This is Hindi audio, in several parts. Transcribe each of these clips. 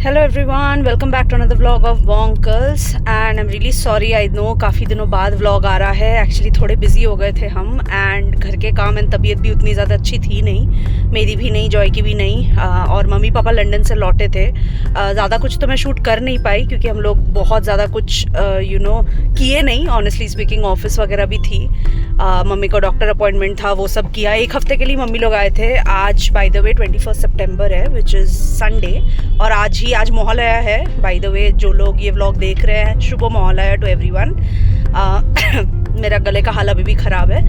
Hello everyone, welcome back to another vlog of Bonkers and I am really sorry. I know काफ़ी दिनों बाद व्लॉग आ रहा है। एक्चुअली थोड़े बिजी हो गए थे हम एंड घर के काम एंड तबीयत भी उतनी ज़्यादा अच्छी थी नहीं, मेरी भी नहीं, जॉय की भी नहीं। और मम्मी पापा लंदन से लौटे थे। ज़्यादा कुछ तो मैं शूट कर नहीं पाई क्योंकि हम लोग बहुत ज़्यादा कुछ किए नहीं। ऑनेस्टली स्पीकिंग ऑफिस वगैरह भी थी, मम्मी को डॉक्टर अपॉइंटमेंट था, वो सब किया। एक हफ्ते के लिए मम्मी लोग आए थे। आज बाय द वे 21 सितंबर है विच इज़ संडे, और आज मोहल्ला है। बाय द वे जो लोग ये व्लॉग देख रहे हैं, शुभ मोहल्ला टू एवरीवन। मेरा गले का हाल अभी भी ख़राब है।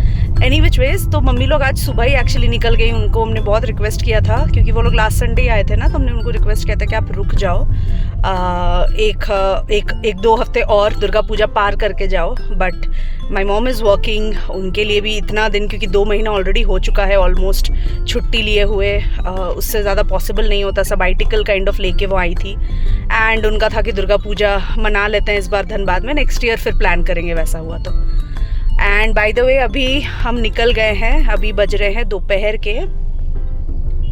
एनी विच वेज, तो मम्मी लोग आज सुबह ही एक्चुअली निकल गई। उनको हमने बहुत रिक्वेस्ट किया था क्योंकि वो लोग लास्ट संडे आए थे ना, तो हमने उनको रिक्वेस्ट किया था कि आप रुक जाओ, एक दो हफ्ते और दुर्गा पूजा पार करके जाओ। But my mom is working, उनके लिए भी इतना दिन, क्योंकि 2 महीना ऑलरेडी हो चुका है ऑलमोस्ट छुट्टी लिए हुए, उससे ज़्यादा पॉसिबल नहीं होता। सबैटिकल काइंड ऑफ लेके वो आई थी एंड उनका था कि दुर्गा पूजा मना लेते हैं इस बार धनबाद में, नेक्स्ट ईयर फिर प्लान करेंगे वैसा हुआ तो। एंड बाय द वे अभी हम निकल गए हैं, अभी बज रहे हैं दोपहर के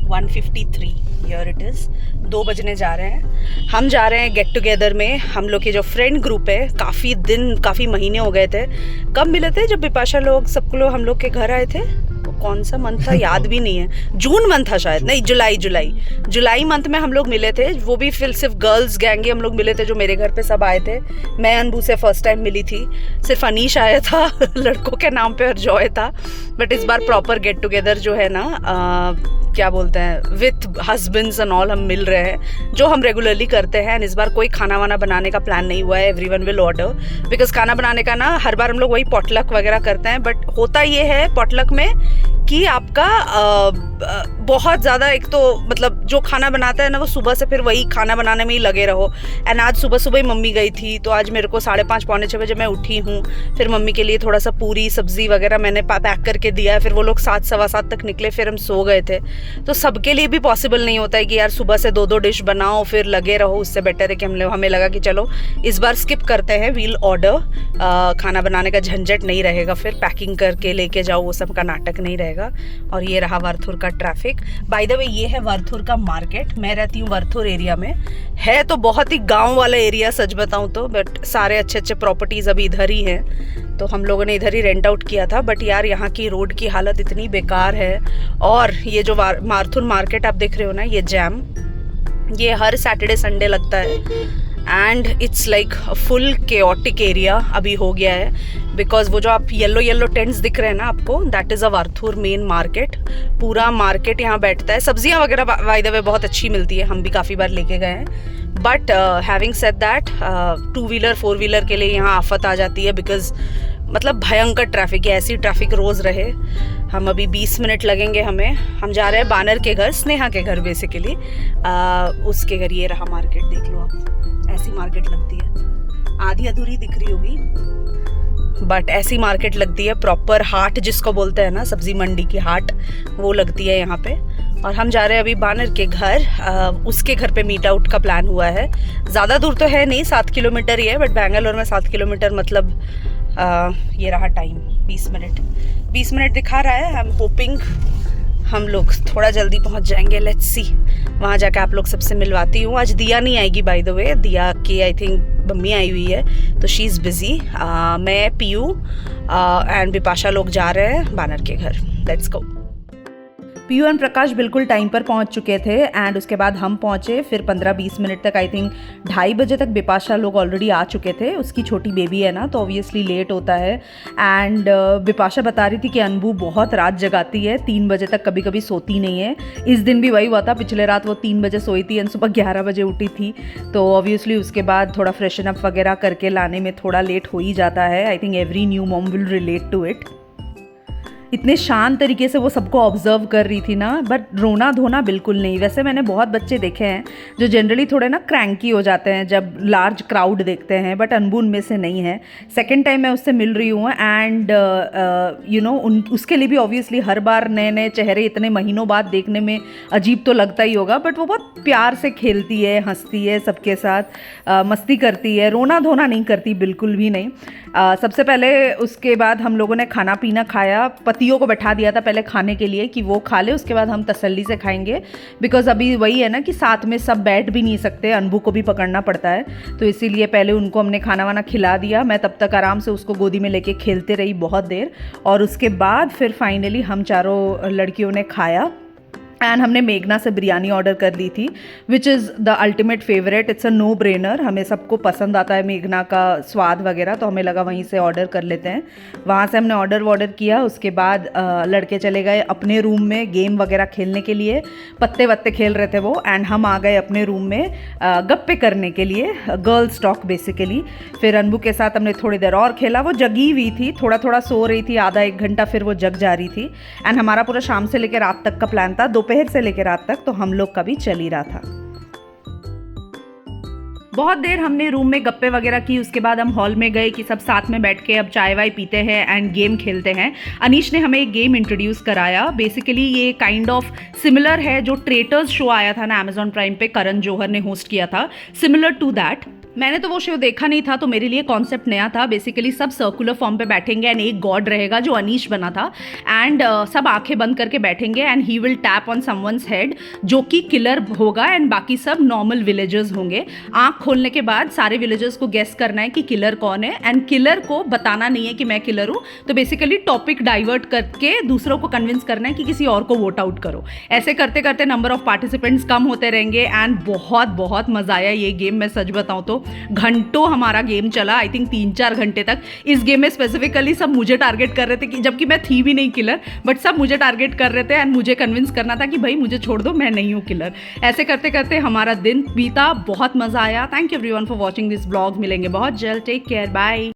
1:53। हियर इट इज़ 2 बजने जा रहे हैं। हम जा रहे हैं गेट टुगेदर में। हम लोग के जो फ्रेंड ग्रुप है, काफ़ी महीने हो गए थे। कब मिले थे? जब बिपाशा लोग सबको लोग हम लोग के घर आए थे। वो कौन सा मंथ था याद भी नहीं है, जून मंथ था शायद, नहीं जुलाई मंथ में हम लोग मिले थे। वो भी फिर सिर्फ गर्ल्स गैंग ही हम लोग मिले थे, जो मेरे घर पे सब आए थे। मैं अनबू से फर्स्ट टाइम मिली थी, सिर्फ अनीश आया था लड़कों के नाम पे, और जॉय था। बट इस बार प्रॉपर गेट टुगेदर जो है ना, क्या बोलते हैं, विथ हस्बैंड्स एंड ऑल हम मिल रहे हैं, जो हम रेगुलरली करते हैं। इस बार कोई खाना वाना बनाने का प्लान नहीं हुआ है, एवरीवन विल ऑर्डर, बिकॉज खाना बनाने का ना हर बार हम लोग वही पॉटलक वगैरह करते हैं। बट होता ये है पॉटलक में कि आपका बहुत ज़्यादा, एक तो मतलब जो खाना बनाता है ना वो सुबह से फिर वही खाना बनाने में ही लगे रहो। एंड आज सुबह ही मम्मी गई थी, तो आज मेरे को 5:30 पौने 6 बजे मैं उठी हूँ। फिर मम्मी के लिए थोड़ा सा पूरी सब्जी वगैरह मैंने पैक करके दिया है। फिर वो लोग 7 सवा 7 तक निकले, फिर हम सो गए थे। तो सबके लिए भी पॉसिबल नहीं होता है कि यार सुबह से 2 डिश बनाओ फिर लगे रहो। उससे बेटर है कि हमें लगा कि चलो इस बार स्किप करते हैं, वील ऑर्डर। खाना बनाने का झंझट नहीं रहेगा, फिर पैकिंग करके लेके जाओ, वो सब का नाटक नहीं रहेगा। और ये रहा वर्थुर का ट्रैफिक। बाय द वे ये है वर्थुर का मार्केट। मैं रहती हूँ वर्थुर एरिया में, है तो बहुत ही गांव वाला एरिया सच बताऊँ तो, बट सारे अच्छे प्रॉपर्टीज़ अभी इधर ही हैं, तो हम लोगों ने इधर ही रेंट आउट किया था। बट यार यहाँ की रोड की हालत इतनी बेकार है। और ये जो वर्थुर मार्केट आप देख रहे हो ना, ये जैम, ये हर सैटरडे संडे लगता है and it's like full chaotic area अभी हो गया है। बिकॉज वो जो आप येलो टेंट्स दिख रहे हैं ना आपको, that is a Varthur main market. पूरा मार्केट यहाँ बैठता है। सब्जियाँ वगैरह बाय द वे बहुत अच्छी मिलती है, हम भी काफ़ी बार लेके गए हैं। But having said that, 2 wheeler 4 wheeler के लिए यहाँ आफत आ जाती है, बिकॉज मतलब भयंकर ट्रैफिक है। ऐसी ट्रैफिक रोज़ रहे। हम अभी 20 मिनट लगेंगे हमें। हम जा रहे हैं बानर के घर, स्नेहा के घर बेसिकली। उसके घर ये रहा मार्केट, देख लो आप, ऐसी मार्केट लगती है। आधी अधूरी दिख रही होगी बट ऐसी मार्केट लगती है, प्रॉपर हाट जिसको बोलते हैं ना, सब्जी मंडी की हाट, वो लगती है यहाँ पे। और हम जा रहे हैं अभी बानर के घर। उसके घर पे मीट आउट का प्लान हुआ है। ज़्यादा दूर तो है नहीं, 7 किलोमीटर ही है, बट बेंगलोर में 7 किलोमीटर मतलब ये रहा टाइम 20 मिनट दिखा रहा है। आई एम होपिंग हम लोग थोड़ा जल्दी पहुंच जाएंगे। लेट्स सी, वहाँ जाके आप लोग सबसे मिलवाती हूँ। आज दिया नहीं आएगी बाय द वे, दिया की आई थिंक मम्मी आई हुई है, तो शी इज़ बिजी। मैं पीयू एंड बिपाशा लोग जा रहे हैं बानर के घर। Let's go. पीयू एंड प्रकाश बिल्कुल टाइम पर पहुंच चुके थे एंड उसके बाद हम पहुंचे। फिर 15-20 मिनट तक, आई थिंक 2:30 बजे तक बिपाशा लोग ऑलरेडी आ चुके थे। उसकी छोटी बेबी है ना, तो ऑब्वियसली लेट होता है। एंड बिपाशा बता रही थी कि अनबू बहुत रात जगाती है, 3 बजे तक कभी कभी सोती नहीं है। इस दिन भी वही हुआ था, पिछले रात वो 3 बजे सोई थी एंड सुबह 11 बजे उठी थी। तो ऑब्वियसली उसके बाद थोड़ा फ्रेशन अप वगैरह करके लाने में थोड़ा लेट हो ही जाता है। I think every new mom will relate to it. इतने शांत तरीके से वो सबको ऑब्जर्व कर रही थी ना, बट रोना धोना बिल्कुल नहीं। वैसे मैंने बहुत बच्चे देखे हैं जो जनरली थोड़े ना क्रैंकी हो जाते हैं जब लार्ज क्राउड देखते हैं, बट अनबू उनमें से नहीं है। सेकेंड टाइम मैं उससे मिल रही हूँ एंड उसके लिए भी ऑब्वियसली हर बार नए नए चेहरे इतने महीनों बाद देखने में अजीब तो लगता ही होगा, बट वो बहुत प्यार से खेलती है, हंसती है सबके साथ, मस्ती करती है, रोना धोना नहीं करती बिल्कुल भी नहीं। सबसे पहले उसके बाद हम लोगों ने खाना पीना खाया। पति पतियों को बैठा दिया था पहले खाने के लिए कि वो खा ले, उसके बाद हम तसल्ली से खाएंगे। बिकॉज अभी वही है ना कि साथ में सब बैठ भी नहीं सकते, अनबू को भी पकड़ना पड़ता है, तो इसीलिए पहले उनको हमने खाना वाना खिला दिया। मैं तब तक आराम से उसको गोदी में लेके खेलते रही बहुत देर, और उसके बाद फिर फाइनली हम चारों लड़कियों ने खाया। एंड हमने मेघना से बिरयानी ऑर्डर कर ली थी, which is the ultimate favourite. It's a no brainer, हमें सबको पसंद आता है मेघना का स्वाद वगैरह, तो हमें लगा वहीं से ऑर्डर कर लेते हैं। वहाँ से हमने ऑर्डर किया। उसके बाद लड़के चले गए अपने रूम में गेम वगैरह खेलने के लिए, पत्ते वत्ते खेल रहे थे वो, एंड हम आ गए अपने रूम में गप्पे करने के लिए, गर्ल्स टॉक बेसिकली। फिर अनबू के साथ हमने थोड़ी देर और खेला। वो जगी हुई थी, थोड़ा थोड़ा सो रही थी, आधा एक घंटा फिर वो जग जा रही थी। एंड हमारा पूरा शाम से लेकर रात तक का प्लान था, दोपहर से लेकर रात तक, तो हम लोग का भी चल ही रहा था। बहुत देर हमने रूम में गप्पे वगैरह की। उसके बाद हम हॉल में गए कि सब साथ में बैठ के अब चाय वाय पीते हैं एंड गेम खेलते हैं। अनीश ने हमें एक गेम इंट्रोड्यूस कराया। बेसिकली ये काइंड ऑफ सिमिलर है जो ट्रेटर्स शो आया था ना अमेजॉन प्राइम पे, करण जौहर ने होस्ट किया था, सिमिलर टू दैट। मैंने तो वो शो देखा नहीं था, तो मेरे लिए कॉन्सेप्ट नया था। बेसिकली सब सर्कुलर फॉर्म पे बैठेंगे एंड एक गॉड रहेगा जो अनीश बना था, एंड सब आंखें बंद करके बैठेंगे and he will tap on someone's head जो कि किलर होगा, एंड बाकी सब नॉर्मल विलेजर्स होंगे। आंख खोलने के बाद सारे विलेजर्स को गेस करना है कि किलर कौन है, एंड किलर को बताना नहीं है कि मैं किलर हूँ। तो बेसिकली टॉपिक डाइवर्ट करके दूसरों को कन्विंस करना है कि किसी और को वोट आउट करो। ऐसे करते करते नंबर ऑफ पार्टिसिपेंट्स कम होते रहेंगे, एंड बहुत बहुत मजा आया ये गेम। मैं सच बताऊँ तो घंटों हमारा गेम चला, आई थिंक 3-4 घंटे तक। इस गेम में स्पेसिफिकली सब मुझे टारगेट कर रहे थे, कि जबकि मैं थी भी नहीं किलर, बट सब मुझे टारगेट कर रहे थे एंड मुझे कन्विंस करना था कि भाई मुझे छोड़ दो, मैं नहीं हूँ किलर। ऐसे करते करते हमारा दिन बीता, बहुत मजा आया। Thank you everyone for watching this blog. मिलेंगे बहुत जल्द, टेक केयर, बाय।